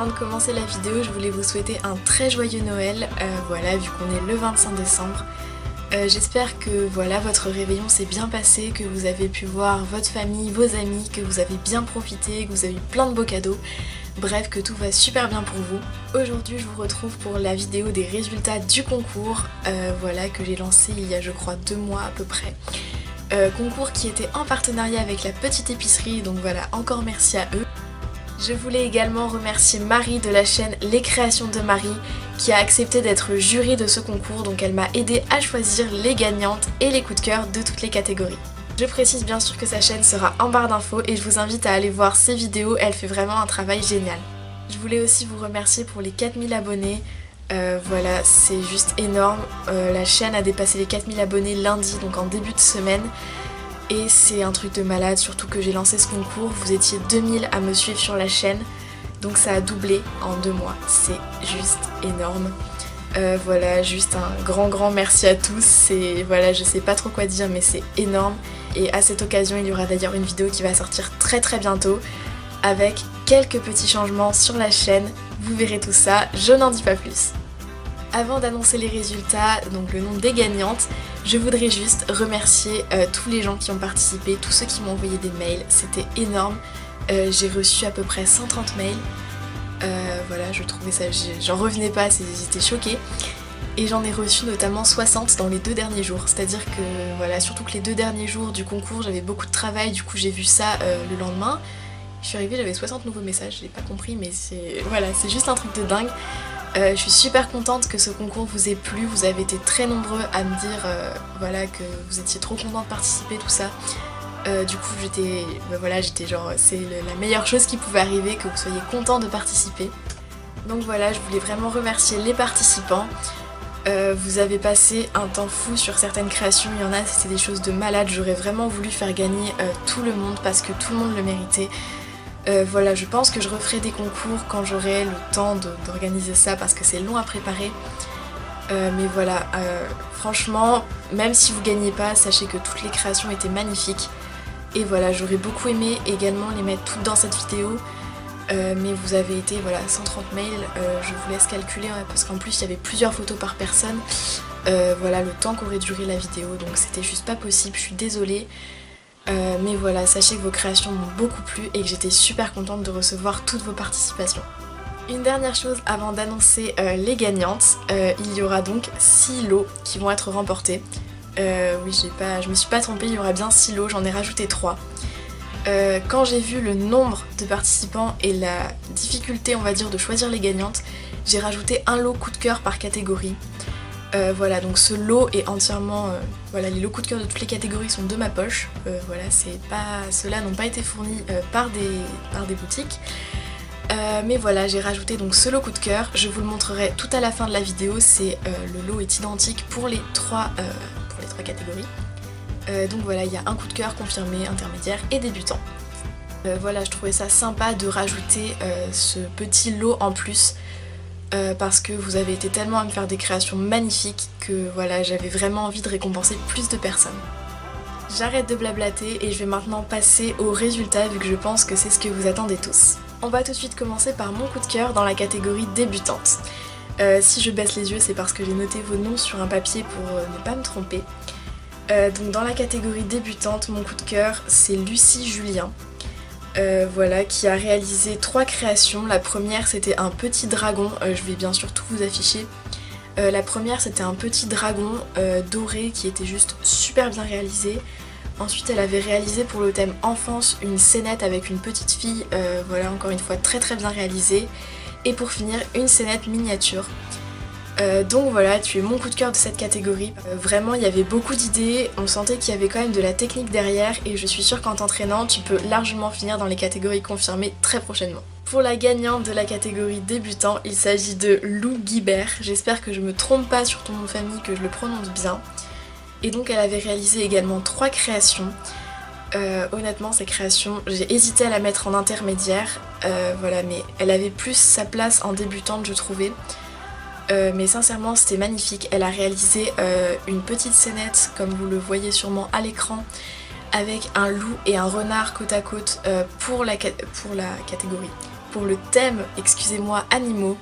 Avant de commencer la vidéo, je voulais vous souhaiter un très joyeux Noël, voilà, vu qu'on est le 25 décembre. J'espère que voilà, votre réveillon s'est bien passé, que vous avez pu voir votre famille, vos amis, que vous avez bien profité, que vous avez eu plein de beaux cadeaux. Bref, que tout va super bien pour vous. Aujourd'hui, je vous retrouve pour la vidéo des résultats du concours, voilà, que j'ai lancé il y a je crois 2 mois à peu près. Concours qui était en partenariat avec la petite épicerie, donc voilà, encore merci à eux. Je voulais également remercier Marie de la chaîne Les Créations de Marie qui a accepté d'être jury de ce concours, donc elle m'a aidé à choisir les gagnantes et les coups de cœur de toutes les catégories. Je précise bien sûr que sa chaîne sera en barre d'infos et je vous invite à aller voir ses vidéos, elle fait vraiment un travail génial. Je voulais aussi vous remercier pour les 4000 abonnés, voilà, c'est juste énorme. La chaîne a dépassé les 4000 abonnés lundi, donc en début de semaine. Et c'est un truc de malade, surtout que j'ai lancé ce concours, vous étiez 2000 à me suivre sur la chaîne, donc ça a doublé en 2 mois, c'est juste énorme. Voilà, juste un grand merci à tous, voilà, je sais pas trop quoi dire mais c'est énorme. Et à cette occasion il y aura d'ailleurs une vidéo qui va sortir très bientôt, avec quelques petits changements sur la chaîne, vous verrez tout ça, je n'en dis pas plus. Avant d'annoncer les résultats, donc le nom des gagnantes, je voudrais juste remercier tous les gens qui ont participé, tous ceux qui m'ont envoyé des mails, c'était énorme. J'ai reçu à peu près 130 mails, voilà, je trouvais ça, j'en revenais pas, j'étais choquée. Et j'en ai reçu notamment 60 dans les 2 derniers jours, c'est-à-dire que voilà, surtout que les 2 derniers jours du concours, j'avais beaucoup de travail, du coup j'ai vu ça le lendemain. Je suis arrivée, j'avais 60 nouveaux messages, j'ai pas compris mais voilà, c'est juste un truc de dingue. Je suis super contente que ce concours vous ait plu, vous avez été très nombreux à me dire voilà, que vous étiez trop contents de participer, tout ça. Du coup j'étais genre, c'est la meilleure chose qui pouvait arriver, que vous soyez contents de participer. Donc voilà, je voulais vraiment remercier les participants. Vous avez passé un temps fou sur certaines créations, il y en a c'était des choses de malade, j'aurais vraiment voulu faire gagner tout le monde parce que tout le monde le méritait. Voilà, je pense que je referai des concours quand j'aurai le temps d'organiser ça parce que c'est long à préparer. Mais voilà, franchement, même si vous gagnez pas, sachez que toutes les créations étaient magnifiques. Et voilà, j'aurais beaucoup aimé également les mettre toutes dans cette vidéo. Mais vous avez été, voilà, 130 mails, je vous laisse calculer parce qu'en plus il y avait plusieurs photos par personne. Voilà, le temps qu'aurait duré la vidéo, donc c'était juste pas possible, je suis désolée. Mais voilà, sachez que vos créations m'ont beaucoup plu et que j'étais super contente de recevoir toutes vos participations. Une dernière chose avant d'annoncer les gagnantes, il y aura donc 6 lots qui vont être remportés. Oui, je me suis pas trompée, il y aura bien 6 lots, j'en ai rajouté 3. Quand j'ai vu le nombre de participants et la difficulté, on va dire, de choisir les gagnantes, j'ai rajouté un lot coup de cœur par catégorie. Voilà, donc ce lot est entièrement, voilà, les lots coup de cœur de toutes les catégories sont de ma poche. Voilà, ceux-là n'ont pas été fournis par des boutiques. Mais voilà, j'ai rajouté donc ce lot coup de cœur. Je vous le montrerai tout à la fin de la vidéo. Le lot est identique pour les 3 catégories. Donc voilà, il y a un coup de cœur confirmé, intermédiaire et débutant. Voilà, je trouvais ça sympa de rajouter ce petit lot en plus. Parce que vous avez été tellement à me faire des créations magnifiques que voilà, j'avais vraiment envie de récompenser plus de personnes. J'arrête de blablater et je vais maintenant passer aux résultats vu que je pense que c'est ce que vous attendez tous. On va tout de suite commencer par mon coup de cœur dans la catégorie débutante. Si je baisse les yeux, c'est parce que j'ai noté vos noms sur un papier pour ne pas me tromper. Donc dans la catégorie débutante, mon coup de cœur c'est Lucie Julien. Voilà, qui a réalisé 3 créations. La première c'était un petit dragon, je vais bien sûr tout vous afficher. La première c'était un petit dragon doré qui était juste super bien réalisé. Ensuite elle avait réalisé pour le thème enfance une scénette avec une petite fille, voilà, encore une fois très bien réalisée. Et pour finir une scénette miniature. Donc voilà, tu es mon coup de cœur de cette catégorie. Vraiment, il y avait beaucoup d'idées, on sentait qu'il y avait quand même de la technique derrière et je suis sûre qu'en t'entraînant, tu peux largement finir dans les catégories confirmées très prochainement. Pour la gagnante de la catégorie débutant, il s'agit de Lou Guibert. J'espère que je me trompe pas sur ton nom de famille, que je le prononce bien. Et donc elle avait réalisé également 3 créations. Honnêtement, ces créations, j'ai hésité à la mettre en intermédiaire, voilà, mais elle avait plus sa place en débutante, je trouvais. Mais sincèrement c'était magnifique, elle a réalisé une petite scénette comme vous le voyez sûrement à l'écran avec un loup et un renard côte à côte pour la catégorie. pour le thème, excusez-moi, animaux.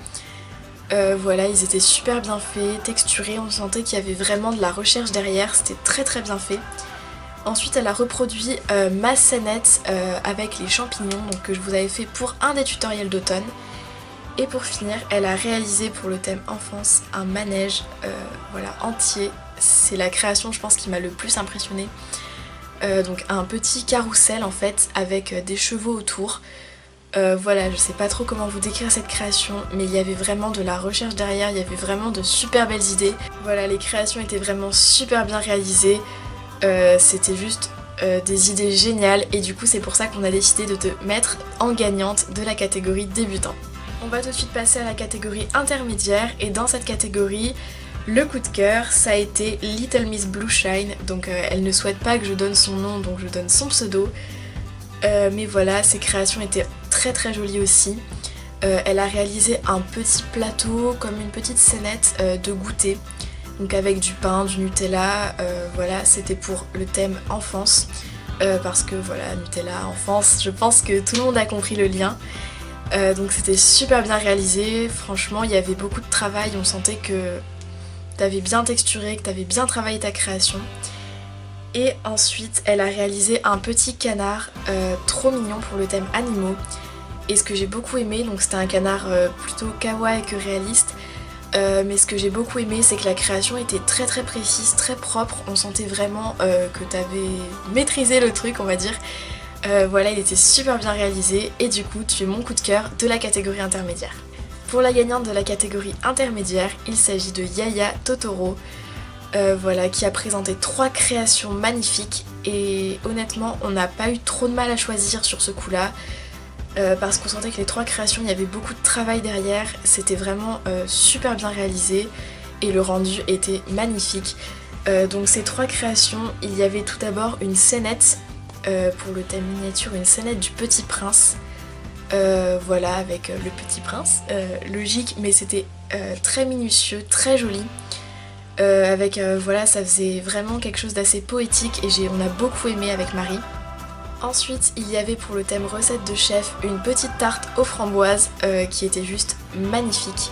Voilà, ils étaient super bien faits, texturés, on sentait qu'il y avait vraiment de la recherche derrière, c'était très très bien fait. Ensuite elle a reproduit ma scénette avec les champignons donc, que je vous avais fait pour un des tutoriels d'automne. Et pour finir, elle a réalisé pour le thème enfance un manège voilà, entier. C'est la création je pense qui m'a le plus impressionnée. Donc un petit carrousel en fait avec des chevaux autour. Voilà, je sais pas trop comment vous décrire cette création, mais il y avait vraiment de la recherche derrière, il y avait vraiment de super belles idées. Voilà, les créations étaient vraiment super bien réalisées, c'était juste des idées géniales et du coup c'est pour ça qu'on a décidé de te mettre en gagnante de la catégorie débutant. On va tout de suite passer à la catégorie intermédiaire et dans cette catégorie, le coup de cœur, ça a été Little Miss Blue Shine, donc elle ne souhaite pas que je donne son nom, donc je donne son pseudo. Mais voilà, ses créations étaient très très jolies aussi. Elle a réalisé un petit plateau, comme une petite scénette de goûter. Donc avec du pain, du Nutella, voilà, c'était pour le thème enfance. Parce que voilà, Nutella, enfance, je pense que tout le monde a compris le lien. Donc c'était super bien réalisé, franchement il y avait beaucoup de travail, on sentait que t'avais bien texturé, que t'avais bien travaillé ta création. Et ensuite elle a réalisé un petit canard trop mignon pour le thème animaux. Et ce que j'ai beaucoup aimé, donc c'était un canard plutôt kawaii que réaliste, mais ce que j'ai beaucoup aimé c'est que la création était très très précise, très propre, on sentait vraiment que t'avais maîtrisé le truc on va dire. Voilà, il était super bien réalisé et du coup tu es mon coup de cœur de la catégorie intermédiaire. Pour la gagnante de la catégorie intermédiaire, il s'agit de Yaya Totoro. Voilà, qui a présenté 3 créations magnifiques et honnêtement on n'a pas eu trop de mal à choisir sur ce coup là parce qu'on sentait que les 3 créations il y avait beaucoup de travail derrière, c'était vraiment super bien réalisé et le rendu était magnifique. Donc ces 3 créations, il y avait tout d'abord une scénette pour le thème miniature, une scénette du Petit Prince. Voilà, avec le Petit Prince, logique mais c'était très minutieux, très joli. Avec voilà, ça faisait vraiment quelque chose d'assez poétique et on a beaucoup aimé avec Marie. Ensuite il y avait pour le thème recette de chef une petite tarte aux framboises qui était juste magnifique.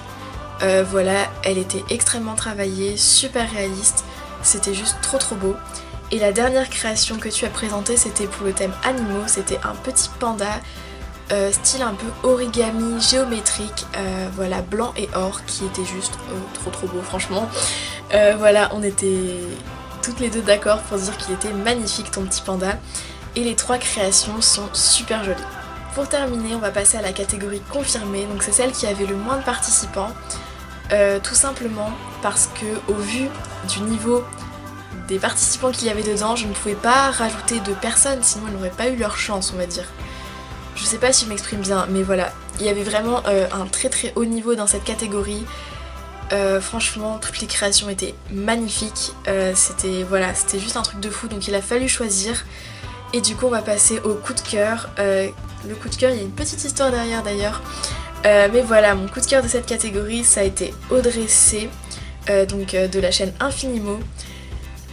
Voilà, elle était extrêmement travaillée, super réaliste, c'était juste trop trop beau. Et la dernière création que tu as présentée c'était pour le thème animaux, c'était un petit panda style un peu origami géométrique, voilà, blanc et or qui était juste trop beau franchement. Voilà, on était toutes les deux d'accord pour dire qu'il était magnifique ton petit panda et les 3 créations sont super jolies. Pour terminer on va passer à la catégorie confirmée, donc c'est celle qui avait le moins de participants, tout simplement parce que au vu du niveau des participants qu'il y avait dedans, je ne pouvais pas rajouter de personnes sinon ils n'auraient pas eu leur chance on va dire. Je sais pas si je m'exprime bien, mais voilà, il y avait vraiment un très très haut niveau dans cette catégorie. Franchement, toutes les créations étaient magnifiques. C'était voilà, c'était juste un truc de fou, donc il a fallu choisir. Et du coup, on va passer au coup de cœur. Le coup de cœur, il y a une petite histoire derrière d'ailleurs. Mais voilà, mon coup de cœur de cette catégorie, ça a été Audrey C, donc de la chaîne Infinimo.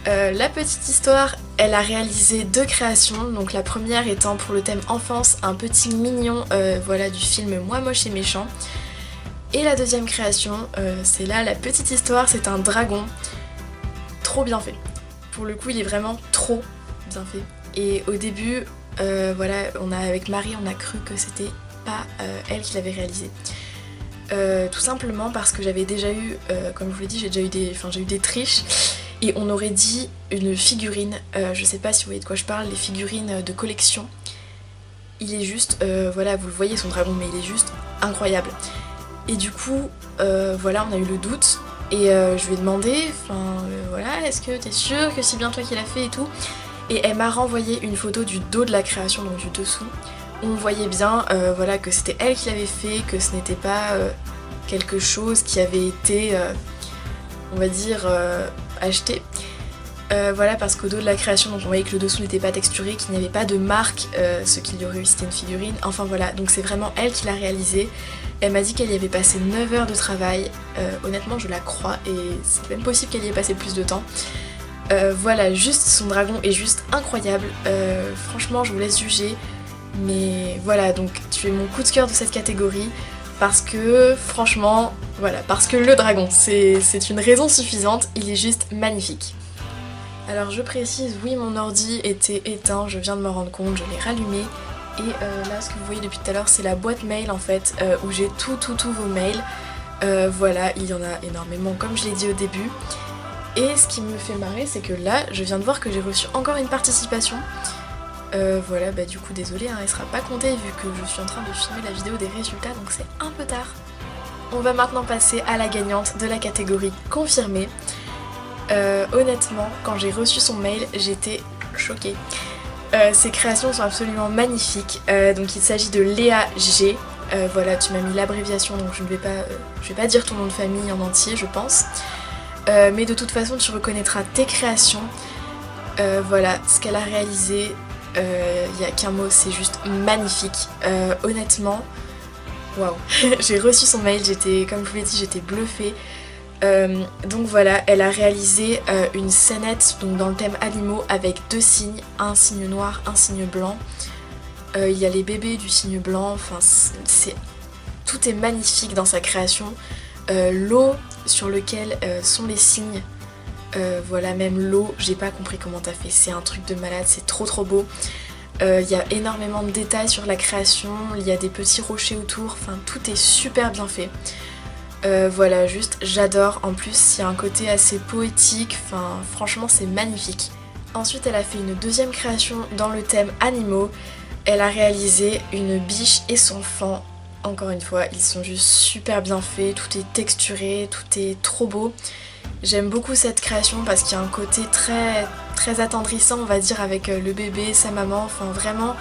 La petite histoire, elle a réalisé 2 créations, donc la première étant pour le thème enfance, un petit mignon voilà, du film Moi moche et méchant. Et la deuxième création, c'est là la petite histoire, c'est un dragon, trop bien fait. Pour le coup il est vraiment trop bien fait. Et au début, voilà, avec Marie on a cru que c'était pas elle qui l'avait réalisé. Tout simplement parce que j'avais déjà eu, comme je vous l'ai dit, j'ai eu des triches. Et on aurait dit une figurine, je sais pas si vous voyez de quoi je parle, les figurines de collection. Il est juste, voilà, vous le voyez son dragon, mais il est juste incroyable. Et du coup, voilà, on a eu le doute. Et je lui ai demandé, voilà, est-ce que t'es sûre que c'est bien toi qui l'as fait et tout. Et elle m'a renvoyé une photo du dos de la création, donc du dessous. Où on voyait bien, voilà, que c'était elle qui l'avait fait, que ce n'était pas quelque chose qui avait été, on va dire, acheté. Voilà, parce qu'au dos de la création, donc on voyait que le dessous n'était pas texturé, qu'il n'y avait pas de marque, ce qu'il y aurait eu c'était une figurine. Enfin voilà, donc c'est vraiment elle qui l'a réalisé. Elle m'a dit qu'elle y avait passé 9 heures de travail. Honnêtement, je la crois et c'est même possible qu'elle y ait passé plus de temps. Voilà, juste son dragon est juste incroyable. Franchement, je vous laisse juger. Mais voilà, donc tu es mon coup de cœur de cette catégorie parce que franchement, voilà, parce que le dragon, c'est une raison suffisante, il est juste magnifique. Alors je précise, oui mon ordi était éteint, je viens de me rendre compte, je l'ai rallumé. Et là ce que vous voyez depuis tout à l'heure c'est la boîte mail en fait, où j'ai tous vos mails. Voilà, il y en a énormément comme je l'ai dit au début. Et ce qui me fait marrer c'est que là je viens de voir que j'ai reçu encore une participation. Voilà, bah du coup désolée, hein, elle sera pas comptée vu que je suis en train de filmer la vidéo des résultats donc c'est un peu tard. On va maintenant passer à la gagnante de la catégorie confirmée. Honnêtement, quand j'ai reçu son mail, j'étais choquée. Ses créations sont absolument magnifiques. Donc il s'agit de Léa G. Voilà, tu m'as mis l'abréviation donc je vais pas dire ton nom de famille en entier, je pense. Mais de toute façon, tu reconnaîtras tes créations. Voilà, ce qu'elle a réalisé, il n'y a qu'un mot, c'est juste magnifique. Honnêtement, waouh. J'ai reçu son mail, comme je vous l'ai dit, j'étais bluffée. Donc voilà, elle a réalisé une scénette donc dans le thème animaux avec deux signes, un signe noir, un signe blanc. Il y a les bébés du signe blanc, enfin tout est magnifique dans sa création. L'eau sur lequel sont les signes, voilà, même l'eau, j'ai pas compris comment t'as fait, c'est un truc de malade, c'est trop beau. Il y a énormément de détails sur la création, il y a des petits rochers autour, enfin tout est super bien fait. Voilà, juste j'adore, en plus il y a un côté assez poétique, enfin franchement c'est magnifique. Ensuite elle a fait une deuxième création dans le thème animaux, elle a réalisé une biche et son faon. Encore une fois, ils sont juste super bien faits, tout est texturé, tout est trop beau. J'aime beaucoup cette création parce qu'il y a un côté très attendrissant on va dire avec le bébé, sa maman, enfin vraiment...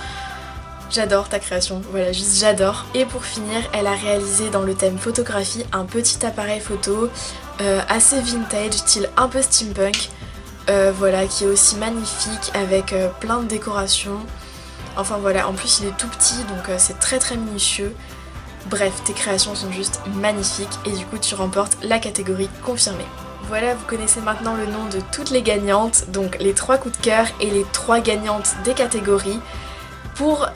J'adore ta création, voilà, juste j'adore. Et pour finir, elle a réalisé dans le thème photographie un petit appareil photo assez vintage, style un peu steampunk, voilà, qui est aussi magnifique avec plein de décorations. Enfin voilà, en plus il est tout petit donc c'est très minutieux. Bref, tes créations sont juste magnifiques et du coup tu remportes la catégorie confirmée. Voilà, vous connaissez maintenant le nom de toutes les gagnantes, donc les 3 coups de cœur et les 3 gagnantes des catégories. Pour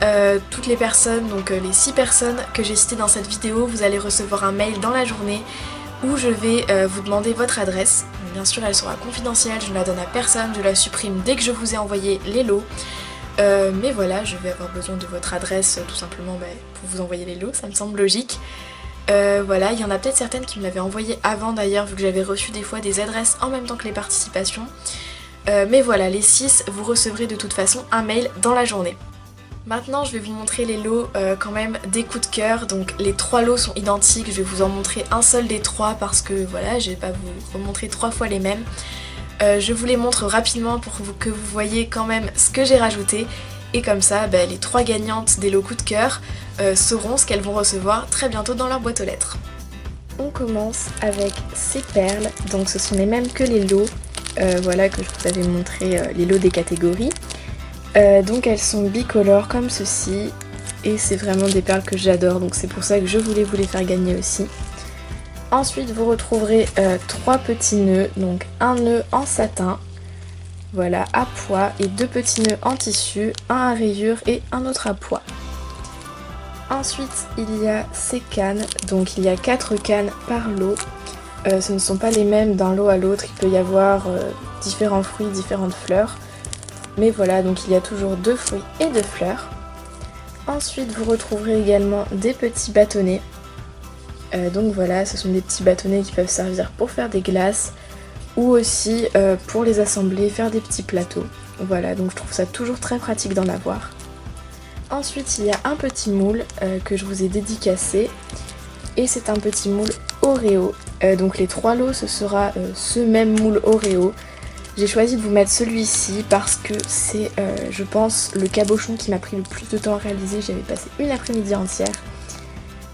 toutes les personnes, donc les 6 personnes que j'ai citées dans cette vidéo, vous allez recevoir un mail dans la journée où je vais vous demander votre adresse. Bien sûr elle sera confidentielle, je ne la donne à personne, je la supprime dès que je vous ai envoyé les lots. Mais voilà, je vais avoir besoin de votre adresse tout simplement pour vous envoyer les lots, ça me semble logique. Voilà, il y en a peut-être certaines qui me l'avaient envoyé avant d'ailleurs vu que j'avais reçu des fois des adresses en même temps que les participations. Mais voilà, les 6, vous recevrez de toute façon un mail dans la journée. Maintenant je vais vous montrer les lots quand même des coups de cœur, donc les 3 lots sont identiques, je vais vous en montrer un seul des 3 parce que voilà, je vais pas vous remontrer 3 fois les mêmes. Je vous les montre rapidement pour que vous voyez quand même ce que j'ai rajouté et comme ça les 3 gagnantes des lots coups de cœur sauront ce qu'elles vont recevoir très bientôt dans leur boîte aux lettres. On commence avec ces perles, donc ce sont les mêmes que les lots, voilà que je vous avais montré les lots des catégories. Donc elles sont bicolores comme ceci et c'est vraiment des perles que j'adore donc c'est pour ça que je voulais vous les faire gagner aussi. Ensuite vous retrouverez 3 petits nœuds, donc un nœud en satin, voilà à pois et 2 petits nœuds en tissu, un à rayures et un autre à pois. Ensuite il y a ces cannes, donc il y a 4 cannes par lot. Ce ne sont pas les mêmes d'un lot à l'autre, il peut y avoir différents fruits, différentes fleurs. Mais voilà, donc il y a toujours 2 fruits et 2 fleurs. Ensuite, vous retrouverez également des petits bâtonnets. Donc voilà, ce sont des petits bâtonnets qui peuvent servir pour faire des glaces ou aussi pour les assembler, faire des petits plateaux. Voilà, donc je trouve ça toujours très pratique d'en avoir. Ensuite, il y a un petit moule que je vous ai dédicacé. Et c'est un petit moule Oreo. Donc les 3 lots, ce sera ce même moule Oreo. J'ai choisi de vous mettre celui-ci parce que c'est, je pense, le cabochon qui m'a pris le plus de temps à réaliser. J'avais passé une après-midi entière.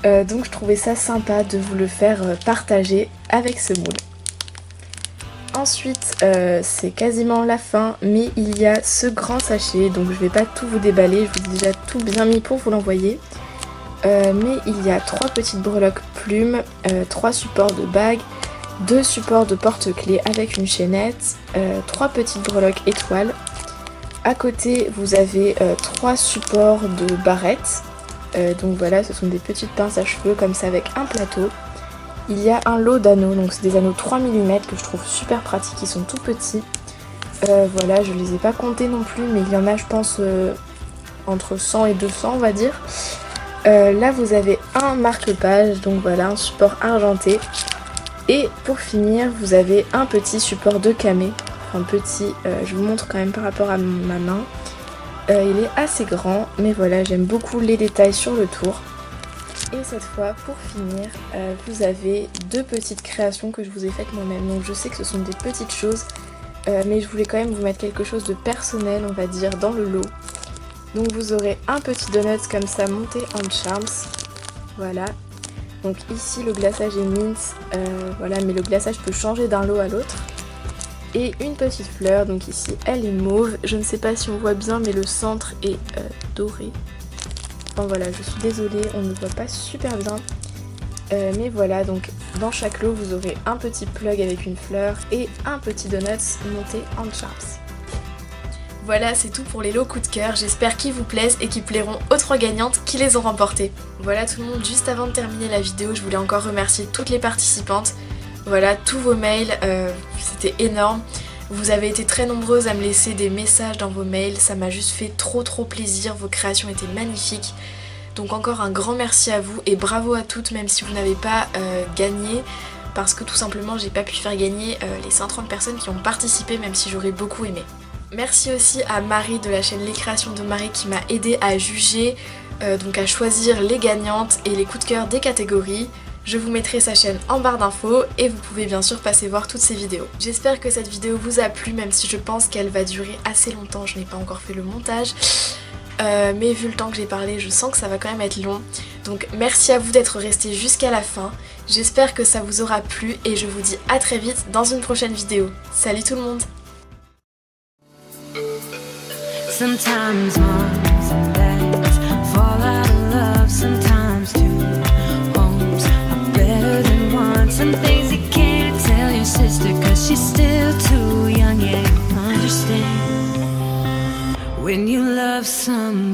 Donc je trouvais ça sympa de vous le faire partager avec ce moule. Ensuite, c'est quasiment la fin, mais il y a ce grand sachet. Donc je vais pas tout vous déballer, je vous ai déjà tout bien mis pour vous l'envoyer. Mais il y a 3 petites breloques plumes, 3 supports de bagues, 2 supports de porte-clés avec une chaînette, 3 petites breloques étoiles, À côté, vous avez 3 supports de barrettes. Donc voilà, ce sont des petites pinces à cheveux comme ça avec un plateau. Il y a un lot d'anneaux, donc c'est des anneaux 3 mm que je trouve super pratiques, ils sont tout petits. Voilà, je les ai pas comptés non plus, mais il y en a je pense entre 100 et 200 on va dire. Là vous avez un marque-page, donc voilà, un support argenté. Et pour finir, vous avez un petit support de camé. Enfin petit, je vous montre quand même par rapport à ma main. Il est assez grand, mais voilà, j'aime beaucoup les détails sur le tour. Et cette fois, pour finir, vous avez 2 petites créations que je vous ai faites moi-même. Donc je sais que ce sont des petites choses, mais je voulais quand même vous mettre quelque chose de personnel, on va dire, dans le lot. Donc vous aurez un petit donut comme ça monté en charms. Voilà. Donc ici le glaçage est mint, voilà, mais le glaçage peut changer d'un lot à l'autre. Et une petite fleur, donc ici elle est mauve. Je ne sais pas si on voit bien, mais le centre est doré. Enfin voilà, je suis désolée, on ne voit pas super bien. Mais voilà, donc dans chaque lot vous aurez un petit plug avec une fleur et un petit donut monté en charms. Voilà, c'est tout pour les lots coup de cœur, j'espère qu'ils vous plaisent et qu'ils plairont aux 3 gagnantes qui les ont remportés. Voilà tout le monde, juste avant de terminer la vidéo, je voulais encore remercier toutes les participantes. Voilà, tous vos mails, c'était énorme. Vous avez été très nombreuses à me laisser des messages dans vos mails, ça m'a juste fait trop plaisir, vos créations étaient magnifiques. Donc encore un grand merci à vous et bravo à toutes, même si vous n'avez pas gagné, parce que tout simplement j'ai pas pu faire gagner les 130 personnes qui ont participé, même si j'aurais beaucoup aimé. Merci aussi à Marie de la chaîne Les Créations de Marie qui m'a aidé à juger, donc à choisir les gagnantes et les coups de cœur des catégories. Je vous mettrai sa chaîne en barre d'infos et vous pouvez bien sûr passer voir toutes ses vidéos. J'espère que cette vidéo vous a plu, même si je pense qu'elle va durer assez longtemps, je n'ai pas encore fait le montage. Mais vu le temps que j'ai parlé, je sens que ça va quand même être long. Donc merci à vous d'être restés jusqu'à la fin. J'espère que ça vous aura plu et je vous dis à très vite dans une prochaine vidéo. Salut tout le monde! Sometimes moms and dads fall out of love. Sometimes two homes are better than one. Some things you can't tell your sister, cause she's still too young, yeah, you understand. When you love someone